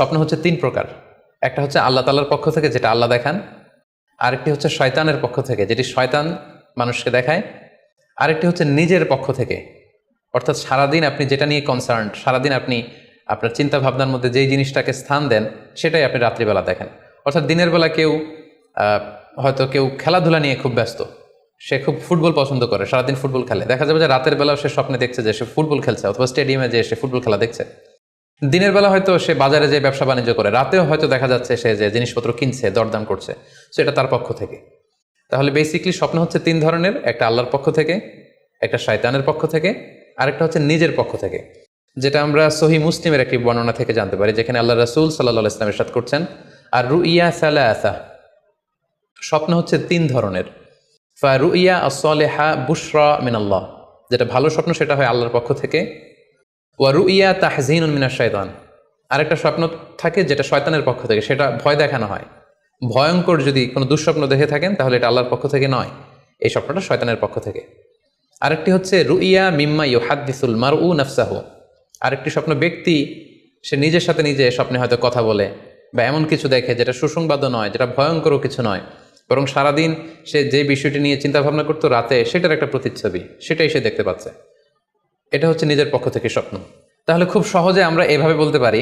স্বপ্ন হচ্ছে তিন প্রকার। একটা হচ্ছে আল্লাহ তাআলার পক্ষ থেকে, যেটা আল্লাহ দেখান। আরেকটি হচ্ছে শয়তানের পক্ষ থেকে, যেটি শয়তান মানুষকে দেখায়। আরেকটি হচ্ছে নিজের পক্ষ থেকে, অর্থাৎ সারাদিন আপনি যেটা নিয়ে কনসার্ন, সারাদিন আপনি আপনার চিন্তা ভাবনার মধ্যে যেই জিনিসটাকে স্থান দেন, সেটাই আপনি রাত্রিবেলা দেখেন। অর্থাৎ দিনের বেলা হয়তো কেউ খেলাধুলা নিয়ে খুব ব্যস্ত, সে খুব ফুটবল পছন্দ করে, সারাদিন ফুটবল খেলে, দেখা যাবে যে রাতের বেলাও সে স্বপ্নে দেখছে যে সে ফুটবল খেলছে, অথবা স্টেডিয়ামে যে সে ফুটবল খেলা দেখছে। দিনের বেলা হয়তো সে বাজারে যে ব্যবসা বাণিজ্য করে, রাতেও হয়তো দেখা যাচ্ছে সে যে জিনিসপত্র কিনছে, দরদাম করছে। সো এটা তার পক্ষ থেকে। তাহলে বেসিক্যালি স্বপ্ন হচ্ছে তিন ধরনের, একটা আল্লাহর পক্ষ থেকে, একটা শয়তানের পক্ষ থেকে, আরেকটা হচ্ছে নিজের পক্ষ থেকে, যেটা আমরা সহি মুসলিমের একটি বর্ণনা থেকে জানতে পারি, যেখানে আল্লাহ রাসূল সাল্লাল্লাহু আলাইহি ওয়াসাল্লাম ইরশাদ করছেন, আর রুইয়া সালাসা, স্বপ্ন হচ্ছে তিন ধরনের। ফারুইয়া আস-সালিহা বুশরা মিনাল্লাহ, যেটা ভালো স্বপ্ন সেটা হয় আল্লাহর পক্ষ থেকে। ওয়া রুইয়া তাহজিনুন মিনাশ শাইতান, আরেকটা স্বপ্ন থাকে যেটা শয়তানের পক্ষ থেকে, সেটা ভয় দেখানো হয়। ভয়ঙ্কর যদি কোনো দুঃস্বপ্ন দেখে থাকেন তাহলে এটা আল্লাহর পক্ষ থেকে নয়, এই স্বপ্নটা শয়তানের পক্ষ থেকে। আরেকটি হচ্ছে রুইয়া মিম্মা ইউহাদ্দিসুল মারউ নাফসাহু, আরেকটি স্বপ্ন ব্যক্তি সে নিজের সাথে নিজে স্বপ্নে হয়তো কথা বলে বা এমন কিছু দেখে যেটা সুসংবাদও নয়, যেটা ভয়ঙ্করও কিছু নয়, বরং সারাদিন সে যে বিষয়টি নিয়ে চিন্তা ভাবনা করতো রাতে সেটার একটা প্রতিচ্ছবি, সেটাই সে দেখতে পাচ্ছে। এটা হচ্ছে নিজের পক্ষ থেকে স্বপ্ন। তাহলে খুব সহজে আমরা এভাবে বলতে পারি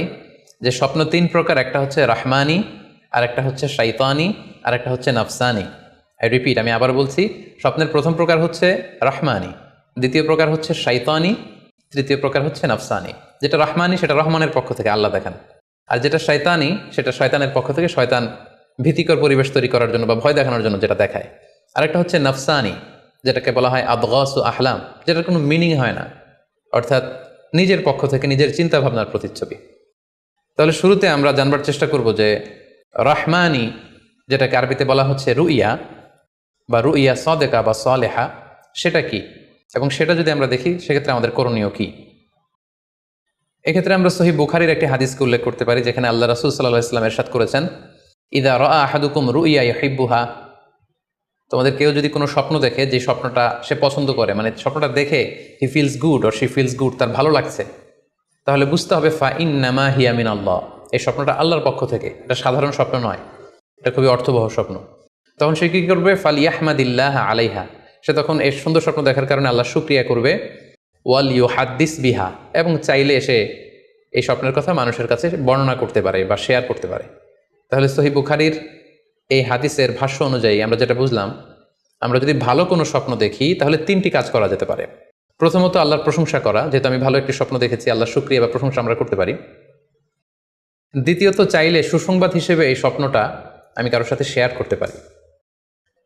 যে স্বপ্ন তিন প্রকার, একটা হচ্ছে রাহমানি, আর একটা হচ্ছে শাইতানি, আর একটা হচ্ছে নাফসানি। রিপিট, আমি আবার বলছি, স্বপ্নের প্রথম প্রকার হচ্ছে রাহমানি, দ্বিতীয় প্রকার হচ্ছে শাইতানি, তৃতীয় প্রকার হচ্ছে নাফসানি। যেটা রাহমানি সেটা রহমানের পক্ষ থেকে, আল্লাহ দেখান। আর যেটা শয়তানি সেটা শয়তানের পক্ষ থেকে, শয়তান ভীতিকর পরিবেশ তৈরি করার জন্য বা ভয় দেখানোর জন্য যেটা দেখায়। আরেকটা হচ্ছে নাফসানি, যেটাকে বলা হয় আদগাসু আহলাম, যেটার কোনো মিনিং হয় না, অর্থাৎ নিজের পক্ষ থেকে নিজের চিন্তা ভাবনার প্রতিচ্ছবি। তাহলে শুরুতে আমরা জানবার চেষ্টা করব যে রহমানি, যেটাকে আরবিতে বলা হচ্ছে রুইয়া বা রুইয়া সাদেকা বা সালেহা, সেটা কি, এবং সেটা যদি আমরা দেখি সেক্ষেত্রে আমাদের করণীয় কি। এক্ষেত্রে আমরা সহিহ বুখারীর একটি হাদিসকে উল্লেখ করতে পারি, যেখানে আল্লাহ রাসূল সাল্লাল্লাহু আলাইহি ওয়াসাল্লাম ইরশাদ করেছেন, ইযা রাআ আহাদুকুম রুইয়া ইউহিব্বুহা, তোমাদের কেউ যদি কোনো স্বপ্ন দেখে যে স্বপ্নটা সে পছন্দ করে, মানে স্বপ্নটা দেখে he feels good or she feels good, তার ভালো লাগছে, তাহলে বুঝতে হবে ফা ইন্নামা হিয়া মিনাল্লাহ, এই স্বপ্নটা আল্লাহর পক্ষ থেকে, এটা সাধারণ স্বপ্ন নয়, এটা খুবই অর্থবহ স্বপ্ন। তখন সে কী করবে, ফালিয়াহমাদিল্লাহ আলাইহা, সে তখন এই সুন্দর স্বপ্ন দেখার কারণে আল্লাহর শুকরিয়া করবে। ওয়াল ইউহাদ্দিস বিহা, এবং চাইলে এসে এই স্বপ্নের কথা মানুষের কাছে বর্ণনা করতে পারে বা শেয়ার করতে পারে। তাহলে সহিহ বুখারীর এই হাদিসের ভাষ্য অনুযায়ী আমরা যেটা বুঝলাম, আমরা যদি ভালো কোনো স্বপ্ন দেখি তাহলে তিনটি কাজ করা যেতে পারে। প্রথমত আল্লাহর প্রশংসা করা, যেহেতু আমি ভালো একটি স্বপ্ন দেখেছি, আল্লাহর শুকরিয়া বা প্রশংসা আমরা করতে পারি। দ্বিতীয়ত চাইলে সুসংবাদ হিসেবে এই স্বপ্নটা আমি কারোর সাথে শেয়ার করতে পারি।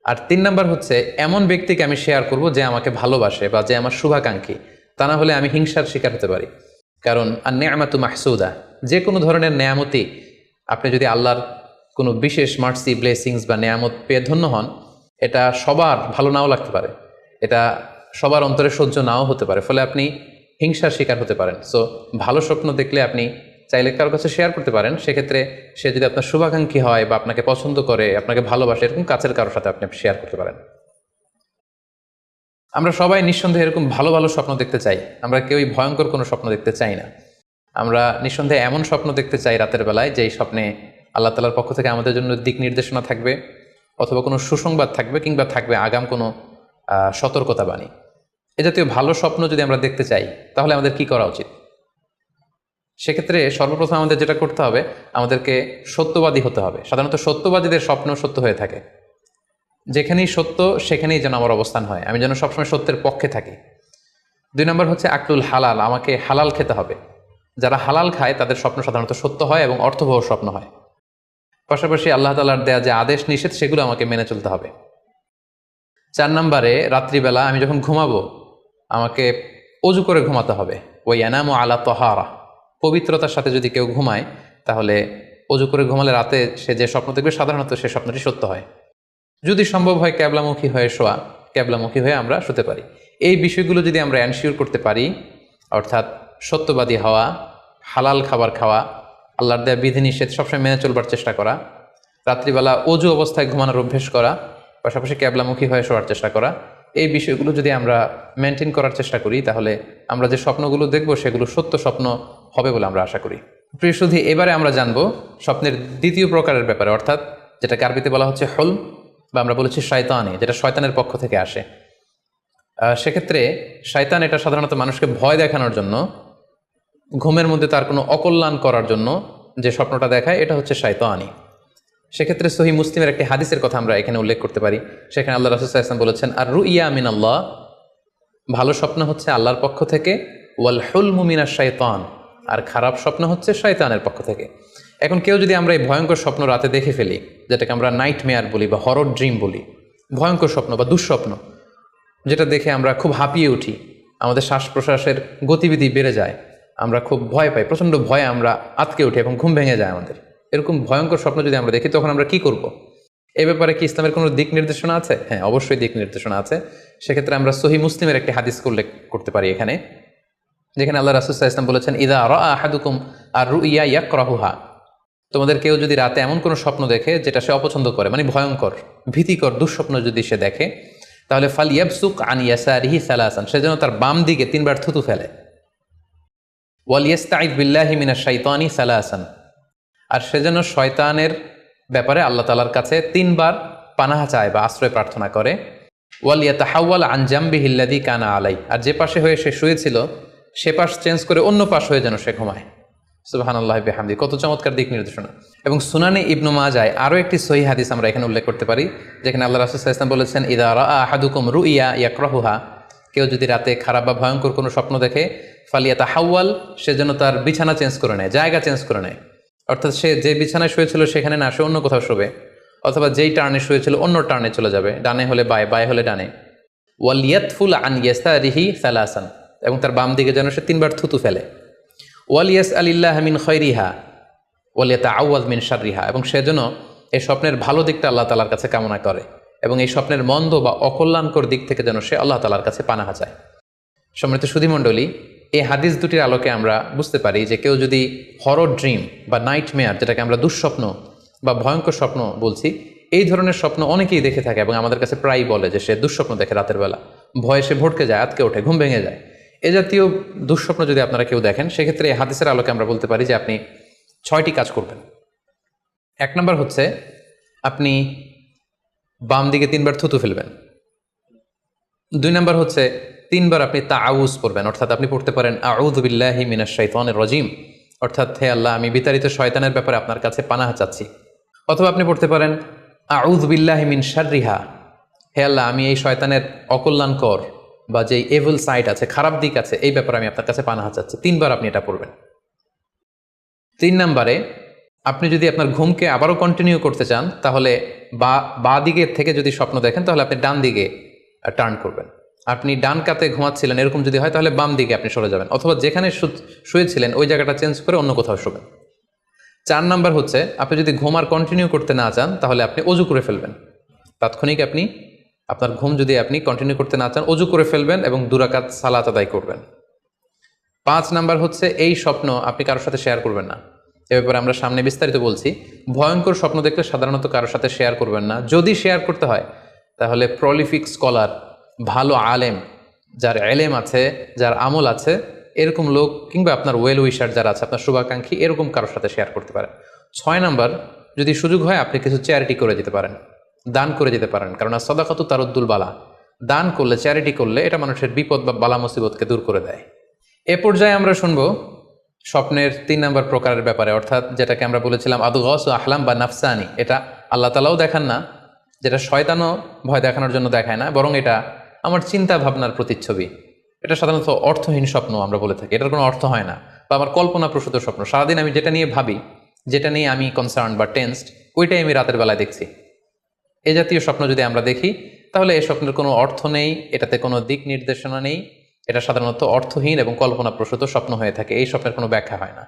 আর তিন নাম্বার হচ্ছে এমন ব্যক্তিকে আমি শেয়ার করব যে আমাকে ভালোবাসে বা যে আমার শুভাকাঙ্ক্ষী, তা না হলে আমি হিংসার শিকার হতে পারি। কারণ আর নেয়ামাতু মাহসুদা, যে কোনো ধরনের নেয়ামতি, আপনি যদি আল্লাহর কোনো বিশেষ মার্সি, ব্লেসিংস বা নেয়ামত পেয়ে ধন্য হন, এটা সবার ভালো নাও লাগতে পারে, এটা সবার অন্তরে সহ্য নাও হতে পারে, ফলে আপনি হিংসার শিকার হতে পারেন। সো ভালো স্বপ্ন দেখলে আপনি চাইলে কারোর কাছে শেয়ার করতে পারেন, সেক্ষেত্রে সে যদি আপনার শুভাকাঙ্ক্ষী হয় বা আপনাকে পছন্দ করে, আপনাকে ভালোবাসে, এরকম কাছের কারোর সাথে আপনি শেয়ার করতে পারেন। আমরা সবাই নিঃসন্দেহে এরকম ভালো ভালো স্বপ্ন দেখতে চাই, আমরা কেউই ভয়ঙ্কর কোনো স্বপ্ন দেখতে চাই না। আমরা নিঃসন্দেহে এমন স্বপ্ন দেখতে চাই রাতের বেলায় যেই স্বপ্নে আল্লাহ তাআলার পক্ষ থেকে আমাদের জন্য দিক নির্দেশনা থাকবে, অথবা কোনো সুসংবাদ থাকবে, কিংবা থাকবে আগাম কোনো সতর্কতা বাণী। এ জাতীয় ভালো স্বপ্ন যদি আমরা দেখতে চাই তাহলে আমাদের কি করা উচিত? সেক্ষেত্রে সর্বপ্রথম আমাদের যেটা করতে হবে, আমাদেরকে সত্যবাদী হতে হবে। সাধারণত সত্যবাদীদের স্বপ্ন সত্য হয়ে থাকে। যেখানেই সত্য সেখানেই যেন আমার অবস্থান হয়, আমি যেন সবসময় সত্যের পক্ষে থাকি। দুই নম্বর হচ্ছে আকলুল হালাল, আমাকে হালাল খেতে হবে। যারা হালাল খায় তাদের স্বপ্ন সাধারণত সত্য হয় এবং অর্থবহ স্বপ্ন হয়। পাশাপাশি আল্লাহ তাআলার দেয়া যে আদেশ নিষেধ সেগুলো আমাকে মেনে চলতে হবে। 4 নম্বরে রাত্রিবেলা আমি যখন ঘুমাবো আমাকে অজু করে ঘুমাতে হবে। ওই ইয়ানামু আলা তাহারা, পবিত্রতার সাথে যদি কেউ ঘুমায় তাহলে অজু করে ঘুমালে রাতে সে যে স্বপ্ন দেখবে সাধারণত সে স্বপ্নটি সত্য হয়। যদি সম্ভব হয় ক্যাবলামুখী হয়ে শোয়া, ক্যাবলামুখী হয়ে আমরা শুতে পারি। এই বিষয়গুলো যদি আমরা এনশিওর করতে পারি, অর্থাৎ সত্যবাদী হওয়া, হালাল খাবার খাওয়া, আল্লাহর দেয়া বিধিনিষেধ সবসময় মেনে চলবার চেষ্টা করা, রাত্রিবেলা অজু অবস্থায় ঘুমানোর অভ্যেস করা, পাশাপাশি ক্যাবলামুখী হয়ে শোয়ার চেষ্টা করা, এই বিষয়গুলো যদি আমরা মেনটেন করার চেষ্টা করি তাহলে আমরা যে স্বপ্নগুলো দেখব সেগুলো সত্য স্বপ্ন হবে বলে আমরা আশা করি। প্রিয় সুধী, এবারে আমরা জানবো স্বপ্নের দ্বিতীয় প্রকারের ব্যাপারে, অর্থাৎ যেটাকে আরবিতে বলা হচ্ছে হলম, বা আমরা বলেছি শয়তানি, যেটা শয়তানের পক্ষ থেকে আসে। সেক্ষেত্রে শয়তান এটা সাধারণত মানুষকে ভয় দেখানোর জন্য, ঘুমের মধ্যে তার কোনো অকল্যাণ করার জন্য যে স্বপ্নটা দেখায়, এটা হচ্ছে শয়তানি। সেক্ষেত্রে সহিহ মুসলিমের একটি হাদিসের কথা আমরা এখানে উল্লেখ করতে পারি। সেখানে আল্লাহ রাসূল সাল্লাল্লাহু আলাইহি ওয়াসাল্লাম বলেছেন, আর রুইয়া মিন আল্লাহ, ভালো স্বপ্ন হচ্ছে আল্লাহর পক্ষ থেকে, ওয়াল হুলমু মিনাশ শাইতান, আর খারাপ স্বপ্ন হচ্ছে শয়তানের পক্ষ থেকে। এখন কেউ যদি আমরা এই ভয়ঙ্কর স্বপ্ন রাতে দেখে ফেলি, যেটাকে আমরা নাইট মেয়ার বলি বা হরর ড্রিম বলি, ভয়ঙ্কর স্বপ্ন বা দুঃস্বপ্ন, যেটা দেখে আমরা খুব হাঁপিয়ে উঠি, আমাদের শ্বাস প্রশ্বাসের গতিবিধি বেড়ে যায়, আমরা খুব ভয় পাই, প্রচণ্ড ভয়ে আমরা আতকে উঠি এবং ঘুম ভেঙে যায় আমাদের, এরকম ভয়ঙ্কর স্বপ্ন যদি আমরা দেখি, তখন আমরা কি করব? এ ব্যাপারে কি ইসলামের কোনো দিক নির্দেশনা আছে? হ্যাঁ, অবশ্যই দিক নির্দেশনা আছে। সেক্ষেত্রে আমরা সহিহ মুসলিমের একটি হাদিস উল্লেখ করতে পারি এখানে, যেখানে আল্লাহ রাসূল সাল্লাল্লাহু আলাইহি ওয়াসাল্লাম বলেছেন, ইযা রাআ আহাদুকুম আর রুইয়া ইয়াকরাহুহা, তোমাদের কেউ যদি রাতে এমন কোনো স্বপ্ন দেখে যেটা সে অপছন্দ করে, মানে ভয়ঙ্কর, ভীতিকর দুঃস্বপ্ন যদি সে দেখে, তাহলে ফাল ইয়াবসুক আন ইয়াসারিহি সালাসান, সে যেন তার বাম দিকে 3 বার থুতু ফেলে। ওয়াল ইয়াস্তাইদ বিল্লাহি মিনাশ শাইতানি সালাসান, আর সে যেন শয়তানের ব্যাপারে আল্লাহ তাআলার কাছে 3 বার পানাহ চায় বা আশ্রয় প্রার্থনা করে। ওয়াল ইয়াতাহাওয়াল আন জামবিহি আল্লাযী কানা আলাই, আর যে পাশে হয়ে সে শুয়েছিল সে পাশ চেঞ্জ করে অন্য পাশ হয়ে যেন সে ঘুমায়। সুবহানাল্লাহি বিহামদি, কত চমৎকার দিক নির্দেশনা। এবং সুনানে ইবনু মাজায় আরও একটি সহিহ হাদিস আমরা এখানে উল্লেখ করতে পারি, যেখানে আল্লাহ রাসূল সাল্লাল্লাহু আলাইহি ওয়াসাল্লাম বলেছেন, ইযা রাআ আহাদুকুম রুইয়া ইয়াকরাহুহা, কেউ যদি রাতে খারাপ বা ভয়ঙ্কর কোনো স্বপ্ন দেখে, ফালিয়াতাহাওয়াল, সে যেন তার বিছানা চেঞ্জ করে নেয়, জায়গা চেঞ্জ করে নেয়। অর্থাৎ সে যে বিছানায় শুয়েছিল সেখানে না, সে অন্য কোথাও শোবে, অথবা যেই টার্নে শুয়েছিল অন্য টার্নে চলে যাবে, ডানে হলে বায়ে, বায়ে হলে ডানে। ওয়াল ইয়াতফুল আন ইয়াসারিহি সালাসান, এবং তার বাম দিকে যেন সে 3 বার থুতু ফেলে। ওয়াল ইয়াসআলিল্লাহ মিন খায়রিহা ওয়াল ইয়াতাআওয়ায মিন শাররিহা, এবং সে যেন এই স্বপ্নের ভালো দিকটা আল্লাহ তাআলার কাছে কামনা করে, এবং এই স্বপ্নের মন্দ বা অকল্যাণকর দিক থেকে যেন সে আল্লাহ তাআলার কাছে পানাহ চায়। সম্মানিত সুধীমণ্ডলী, এই হাদিস দুটির আলোকে আমরা বুঝতে পারি যে কেউ যদি হরর ড্রিম বা নাইট মেয়ার, যেটাকে আমরা দুঃস্বপ্ন বা ভয়ঙ্কর স্বপ্ন বলছি, এই ধরনের স্বপ্ন অনেকেই দেখে থাকে এবং আমাদের কাছে প্রায়ই বলে যে সে দুঃস্বপ্ন দেখে রাতের বেলা, ভয়ে সে ভটকে যায়, আতকে ওঠে, ঘুম ভেঙে যায়। এ জাতীয় দুঃস্বপ্ন যদি আপনারা কেউ দেখেন, সেক্ষেত্রে এই হাদিসের আলোকে আমরা বলতে পারি যে আপনি 6টি কাজ করবেন। 1 নম্বর হচ্ছে আপনি বাম দিকে 3 বার থুতু ফেলবেন। 2 নম্বর হচ্ছে 3 বার আপনি তাআউজ পড়বেন, অর্থাৎ আপনি পড়তে পারেন আউযু বিল্লাহি মিনাশ শাইতানির রাজিম, অর্থাৎ হে আল্লাহ, আমি বিতাড়িত শয়তানের ব্যাপারে আপনার কাছে পানাহ চাচ্ছি। অথবা আপনি পড়তে পারেন আউযু বিল্লাহি মিন শাররিহা, হে আল্লাহ, আমি এই শয়তানের অকল্যাণকর বা যে এভিল সাইড আছে, খারাপ দিক আছে, এই ব্যাপারে আমি আপনার কাছে পানাহ চাচ্ছি। 3 বার আপনি এটা পড়বেন। 3 নম্বরে আপনি যদি আপনার ঘুমকে আবারও কন্টিনিউ করতে চান, তাহলে বা দিকে থেকে যদি স্বপ্ন দেখেন, তাহলে আপনি ডান দিকে টার্ন করবেন। আপনি ডান কাতে ঘুমাচ্ছিলেন, এরকম যদি হয়, তাহলে বাম দিকে আপনি সরে যাবেন, অথবা যেখানে শুয়েছিলেন ওই জায়গাটা চেঞ্জ করে অন্য কোথাও শোবেন। 4 নাম্বার হচ্ছে আপনি যদি ঘুম আর কন্টিনিউ করতে না চান, তাহলে আপনি অজু করে ফেলবেন। তাৎক্ষণিক আপনি আপনার ঘুম যদি আপনি কন্টিনিউ করতে না চান, অজু করে ফেলবেন এবং 2 রাকাত সালাত আদায় করবেন। 5 নাম্বার হচ্ছে এই স্বপ্ন আপনি কারোর সাথে শেয়ার করবেন না। এ ব্যাপারে আমরা সামনে বিস্তারিত বলছি। ভয়ঙ্কর স্বপ্ন দেখলে সাধারণত কারোর সাথে শেয়ার করবেন না। যদি শেয়ার করতে হয়, তাহলে প্রলিফিক স্কলার, ভালো আলেম, যার এলেম আছে, যার আমল আছে, এরকম লোক, কিংবা আপনার ওয়েল উইশার যারা আছে, আপনার শুভাকাঙ্ক্ষী, এরকম কারোর সাথে শেয়ার করতে পারেন। 6 নাম্বার, যদি সুযোগ হয় আপনি কিছু চ্যারিটি করে দিতে পারেন, দান করে দিতে পারেন, কারণ সাদাকাতু তারুদ্দুল বালা, দান করলে, চ্যারিটি করলে এটা মানুষের বিপদ বা বালা মুসিবতকে দূর করে দেয়। এ পর্যায়ে আমরা শুনবো স্বপ্নের 3 নম্বর প্রকারের ব্যাপারে, অর্থাৎ যেটাকে আমরা বলেছিলাম আদগাস ও আহলাম বা নাফসানি। এটা আল্লাহ তাআলাও দেখান না, যেটা শয়তানও ভয় দেখানোর জন্য দেখায় না, বরং এটা আমার চিন্তা ভাবনার প্রতিচ্ছবি। এটা সাধারণত অর্থহীন স্বপ্ন আমরা বলে থাকি, এটার কোনো অর্থ হয় না, বা আমার কল্পনাপ্রসূত স্বপ্ন। সারাদিন আমি যেটা নিয়ে ভাবি, যেটা নিয়ে আমি কনসার্ন বা টেন্সড, ওইটাই আমি রাতের বেলায় দেখছি। এ জাতীয় স্বপ্ন যদি আমরা দেখি, তাহলে এই স্বপ্নের কোনো অর্থ নেই, এটাতে কোনো দিক নির্দেশনা নেই, এটা সাধারণত অর্থহীন এবং কল্পনাপ্রসূত স্বপ্ন হয়ে থাকে। এই স্বপ্নের কোনো ব্যাখ্যা হয় না।